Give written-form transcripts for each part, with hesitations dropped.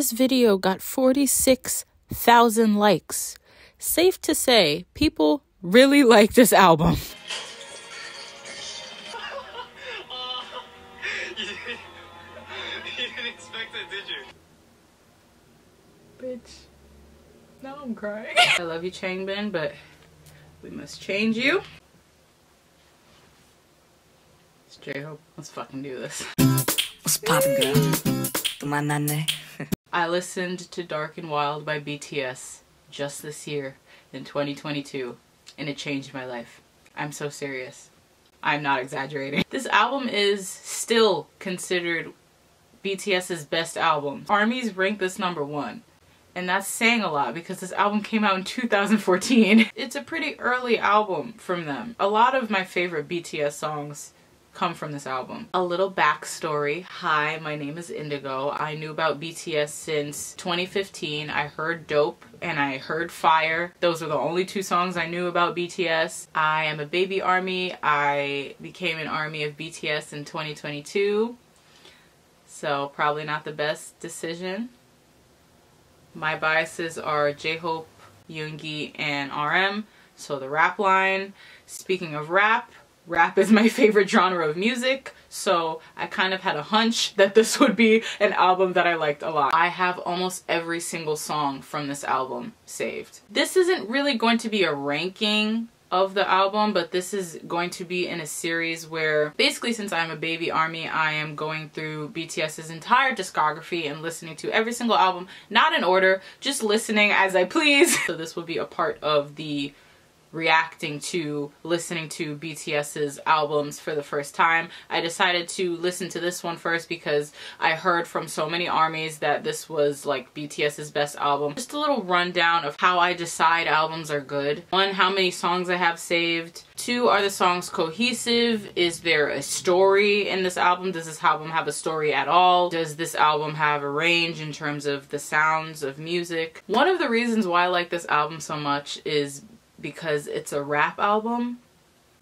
This video got 46,000 likes. Safe to say, people really like this album. You didn't expect it, did you? Bitch. Now I'm crying. I love you, Changbin, but we must change you. It's J-Hope. Let's fucking do this. What's poppin', girl? I listened to Dark and Wild by BTS just this year in 2022, and it changed my life. I'm so serious. I'm not exaggerating. This album is still considered BTS's best album. ARMY's ranked this #1. And that's saying a lot because this album came out in 2014. It's a pretty early album from them. A lot of my favorite BTS songs come from this album. A little backstory. Hi, my name is Indigo. I knew about BTS since 2015. I heard Dope and I heard Fire. Those are the only 2 songs I knew about BTS. I am a baby ARMY. I became an ARMY of BTS in 2022. So probably not the best decision. My biases are J-Hope, Yoongi, and RM. So the rap line. Speaking of rap is my favorite genre of music, so I kind of had a hunch that this would be an album that I liked a lot. I have almost every single song from this album saved. This isn't really going to be a ranking of the album, but this is going to be in a series where basically, since I'm a baby ARMY, I am going through BTS's entire discography and listening to every single album, not in order, just listening as I please. So this will be a part of the reacting to listening to BTS's albums for the first time. I decided to listen to this one first because I heard from so many ARMYs that this was like BTS's best album. Just a little rundown of how I decide albums are good. 1, how many songs I have saved. 2, are the songs cohesive? Is there a story in this album? Does this album have a story at all? Does this album have a range in terms of the sounds of music? One of the reasons why I like this album so much is because it's a rap album,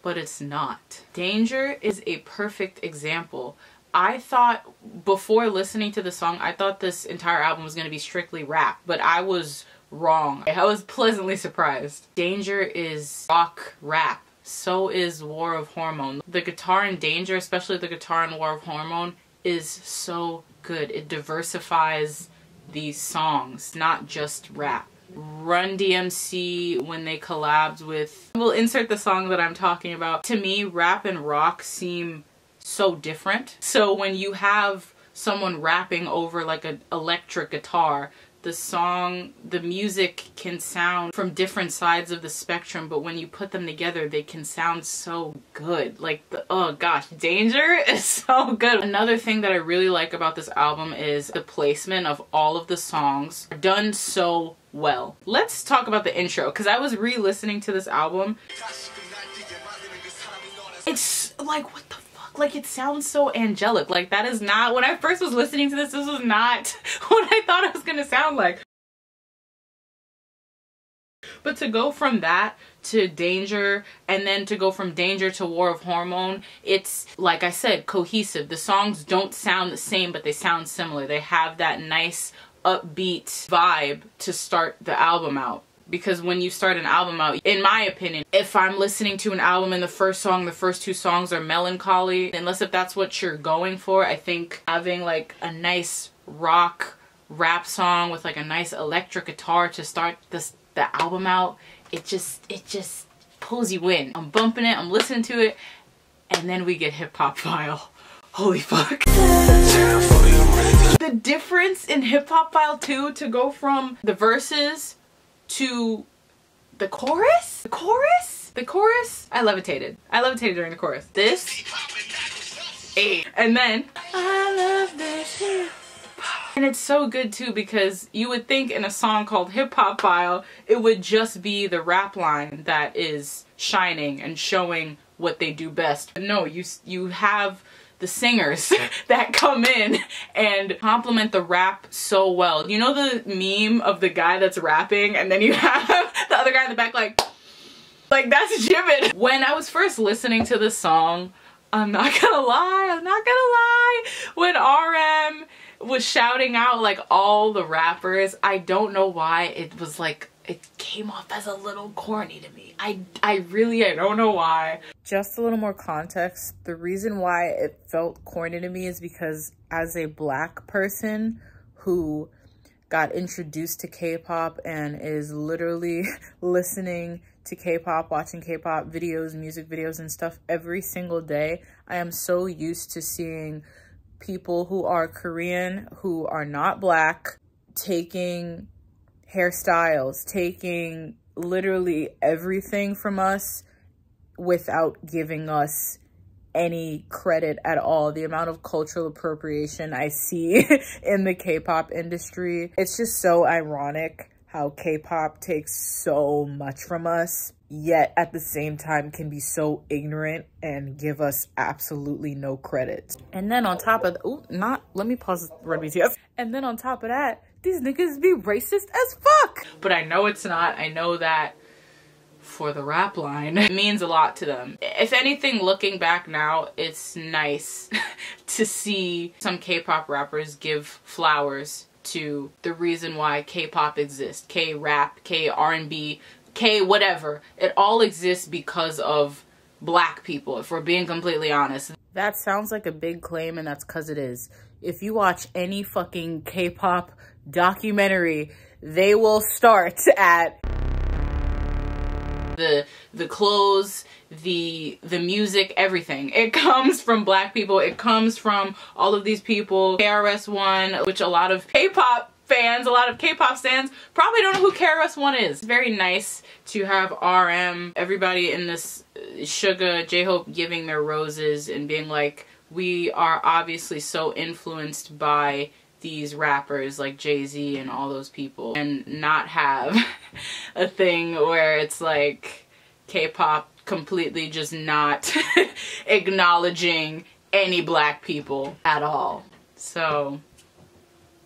but it's not. Danger is a perfect example. I thought, before listening to the song, I thought this entire album was going to be strictly rap, but I was wrong. I was pleasantly surprised. Danger is rock rap. So is War of Hormone. The guitar in Danger, especially the guitar in War of Hormone, is so good. It diversifies these songs, not just rap. Run DMC, when they collabed with, we'll insert the song that I'm talking about. To me, rap and rock seem so different. So when you have someone rapping over like an electric guitar, the song, the music can sound from different sides of the spectrum, but when you put them together, they can sound so good. Like, oh gosh, Danger is so good. Another thing that I really like about this album is the placement of all of the songs are done so well. Let's talk about the intro, because I was re-listening to this album. It's like, what the fuck? Like, it sounds so angelic. Like, that is not, when I first was listening to this was not what I thought it was gonna sound like. But to go from that to Danger, and then to go from Danger to War of Hormone, it's, like I said, cohesive. The songs don't sound the same, but they sound similar. They have that nice upbeat vibe to start the album out. Because when you start an album out, in my opinion, if I'm listening to an album and the first 2 songs are melancholy, unless if that's what you're going for, I think having like a nice rock rap song with like a nice electric guitar to start the album out, it just pulls you in. I'm bumping it, I'm listening to it, and then we get Hip Hop File. Holy fuck. The difference in Hip Hop File 2 to go from the verses to the chorus? The chorus? The chorus? I levitated. I levitated during the chorus. This, 8. And then, I love this hip hop. And it's so good too, because you would think in a song called Hip Hop File, it would just be the rap line that is shining and showing what they do best. But no, you have the singers that come in and complement the rap so well. You know the meme of the guy that's rapping and then you have the other guy in the back like that's Jimin. When I was first listening to this song, I'm not gonna lie, when RM was shouting out like all the rappers. I don't know why it was like, it came off as a little corny to me. I don't know why. Just a little more context. The reason why it felt corny to me is because as a Black person who got introduced to K-pop and is literally listening to K-pop, watching K-pop videos, music videos and stuff every single day, I am so used to seeing people who are Korean, who are not Black, taking hairstyles, taking literally everything from us without giving us any credit at all. The amount of cultural appropriation I see in the K-pop industry, it's just so ironic how K-pop takes so much from us, yet at the same time can be so ignorant and give us absolutely no credit. And then on top of, let me pause Red BTS. And then on top of that, these niggas be racist as fuck. But I know it's not. I know that for the rap line, it means a lot to them. If anything, looking back now, it's nice to see some K-pop rappers give flowers to the reason why K-pop exists. K-rap, K-R&B, K-whatever. It all exists because of Black people, if we're being completely honest. That sounds like a big claim, and that's because it is. If you watch any fucking K-pop documentary, they will start at the clothes, the music, everything. It comes from Black people. It comes from all of these people. KRS-One, which a lot of K-pop fans, a lot of K-pop stans probably don't know who KRS-One is. It's very nice to have RM, everybody in this, Suga, J-Hope giving their roses and being like, we are obviously so influenced by these rappers like Jay-Z and all those people, and not have a thing where it's like K-pop completely just not acknowledging any Black people at all. So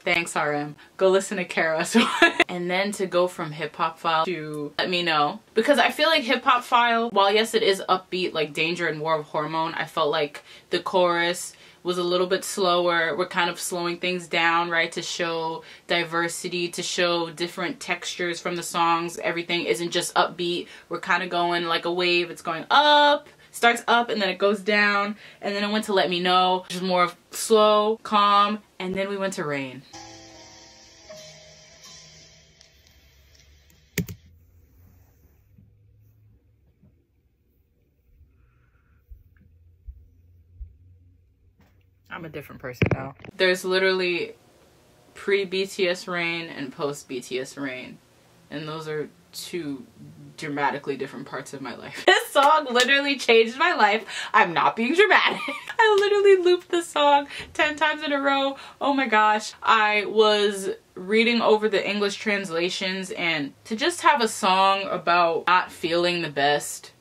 thanks, RM. Go listen to KRS-One. And then to go from Hip Hop File to Let Me Know. Because I feel like Hip Hop File, while yes it is upbeat like Danger and War of Hormone, I felt like the chorus was a little bit slower. We're kind of slowing things down, right? To show diversity, to show different textures from the songs. Everything isn't just upbeat. We're kind of going like a wave. It's going up, starts up, and then it goes down. And then it went to Let Me Know, which is more of slow, calm. And then we went to Rain. I'm a different person now. There's literally pre-BTS Rain and post-BTS Rain. And those are two dramatically different parts of my life. This song literally changed my life. I'm not being dramatic. I literally looped the song 10 times in a row. Oh my gosh. I was reading over the English translations, and to just have a song about not feeling the best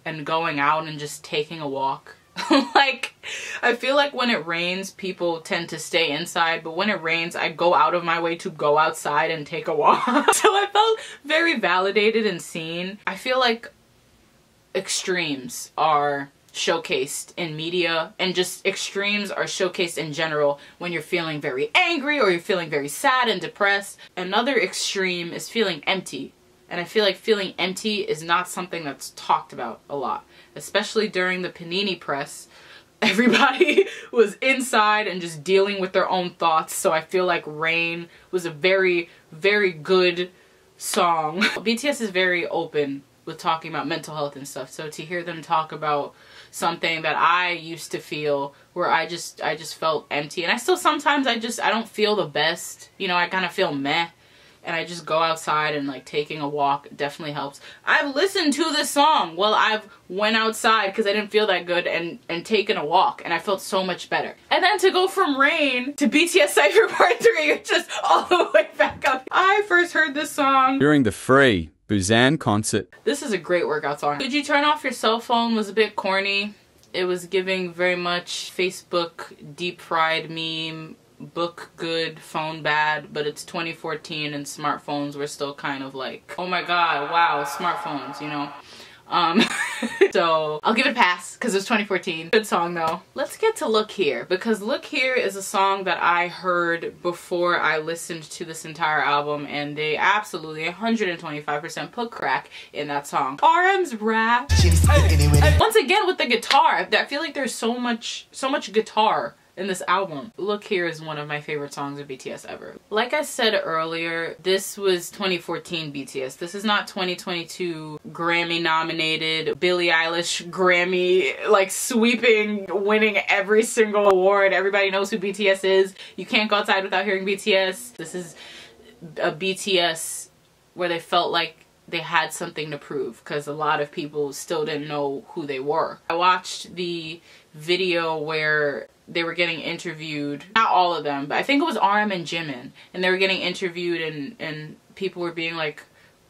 and going out and just taking a walk. Like, I feel like when it rains, people tend to stay inside, but when it rains, I go out of my way to go outside and take a walk. So I felt very validated and seen. I feel like extremes are showcased in media, and just extremes are showcased in general when you're feeling very angry or you're feeling very sad and depressed. Another extreme is feeling empty. And I feel like feeling empty is not something that's talked about a lot. Especially during the Panini press, everybody was inside and just dealing with their own thoughts. So I feel like Rain was a very, very good song. BTS is very open with talking about mental health and stuff. So to hear them talk about something that I used to feel, where I just felt empty. And I still sometimes I don't feel the best. You know, I kind of feel meh. And I just go outside, and like taking a walk definitely helps. I've listened to this song while I've went outside because I didn't feel that good, and taken a walk, and I felt so much better. And then to go from Rain to BTS Cypher Part 3, just all the way back up. I first heard this song during the Free Busan concert. This is a great workout song. Could You Turn Off Your Cell Phone was a bit corny. It was giving very much Facebook deep fried meme. Book good, phone bad, but it's 2014 and smartphones were still kind of like, oh my god, wow, smartphones, you know. So I'll give it a pass because it was 2014. Good song though. Let's get to Look Here, because Look Here is a song that I heard before I listened to this entire album, and they absolutely 125% put crack in that song. RM's rap. Once again with the guitar, I feel like there's so much guitar in this album. Look Here is one of my favorite songs of BTS ever. Like I said earlier, this was 2014 BTS. This is not 2022 Grammy nominated, Billie Eilish Grammy, like sweeping, winning every single award. Everybody knows who BTS is. You can't go outside without hearing BTS. This is a BTS where they felt like they had something to prove, because a lot of people still didn't know who they were. I watched the video where they were getting interviewed, not all of them, but I think it was RM and Jimin, and they were getting interviewed, and people were being like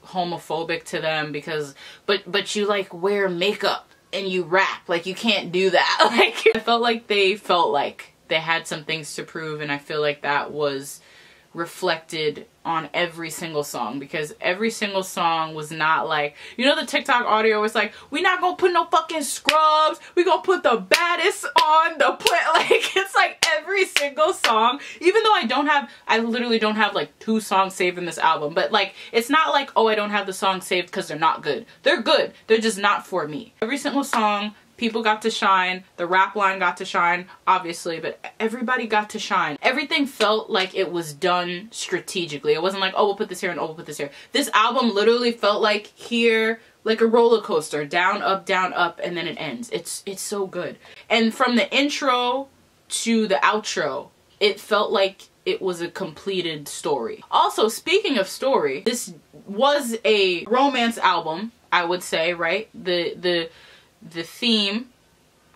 homophobic to them because, but you like wear makeup and you rap, like you can't do that. Like, I felt like they had some things to prove, and I feel like that was reflected on every single song, because every single song was not like, you know, the TikTok audio was like, we not gonna put no fucking scrubs, we gonna put the baddest on the play. Like, it's like every single song, even though I literally don't have like 2 songs saved in this album, but like, it's not like, oh, I don't have the song saved because they're not good. They're good, they're just not for me. Every single song, people got to shine, the rap line got to shine, obviously, but everybody got to shine. Everything felt like it was done strategically. It wasn't like, oh, we'll put this here and oh, we'll put this here. This album literally felt like here, like a roller coaster, down, up, and then it ends. It's so good. And from the intro to the outro, it felt like it was a completed story. Also, speaking of story, this was a romance album, I would say, right? The theme,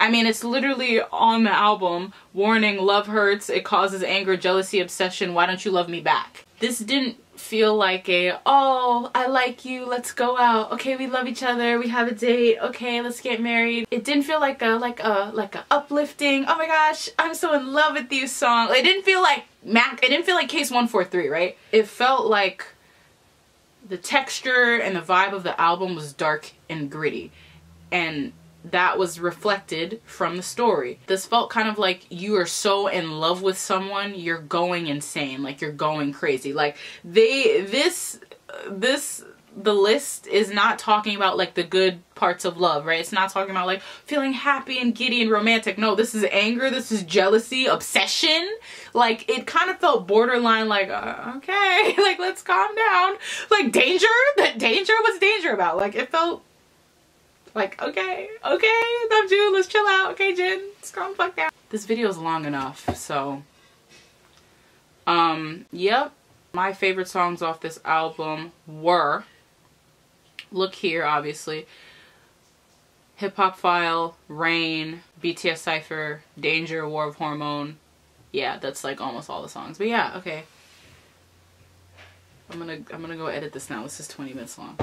I mean, it's literally on the album, warning, love hurts, it causes anger, jealousy, obsession, why don't you love me back? This didn't feel like a, oh, I like you, let's go out, okay, we love each other, we have a date, okay, let's get married. It didn't feel like a uplifting, oh my gosh, I'm so in love with you song. It didn't feel like it didn't feel like Case 143, right? It felt like the texture and the vibe of the album was dark and gritty, and that was reflected from the story. This felt kind of like you are so in love with someone, you're going insane, like you're going crazy. Like the list is not talking about like the good parts of love, right? It's not talking about like feeling happy and giddy and romantic. No, this is anger, this is jealousy, obsession. Like, it kind of felt borderline like, okay, like let's calm down. Like danger? Danger? What's danger about? Like, it felt like, okay, Namjoon, let's chill out. Okay, Jin, let's calm the fuck down. This video is long enough, so, yep. My favorite songs off this album were Look Here, obviously, Hip Hop File, Rain, BTS Cypher, Danger, War of Hormone. Yeah, that's like almost all the songs. But yeah, okay. I'm gonna go edit this now. This is 20 minutes long.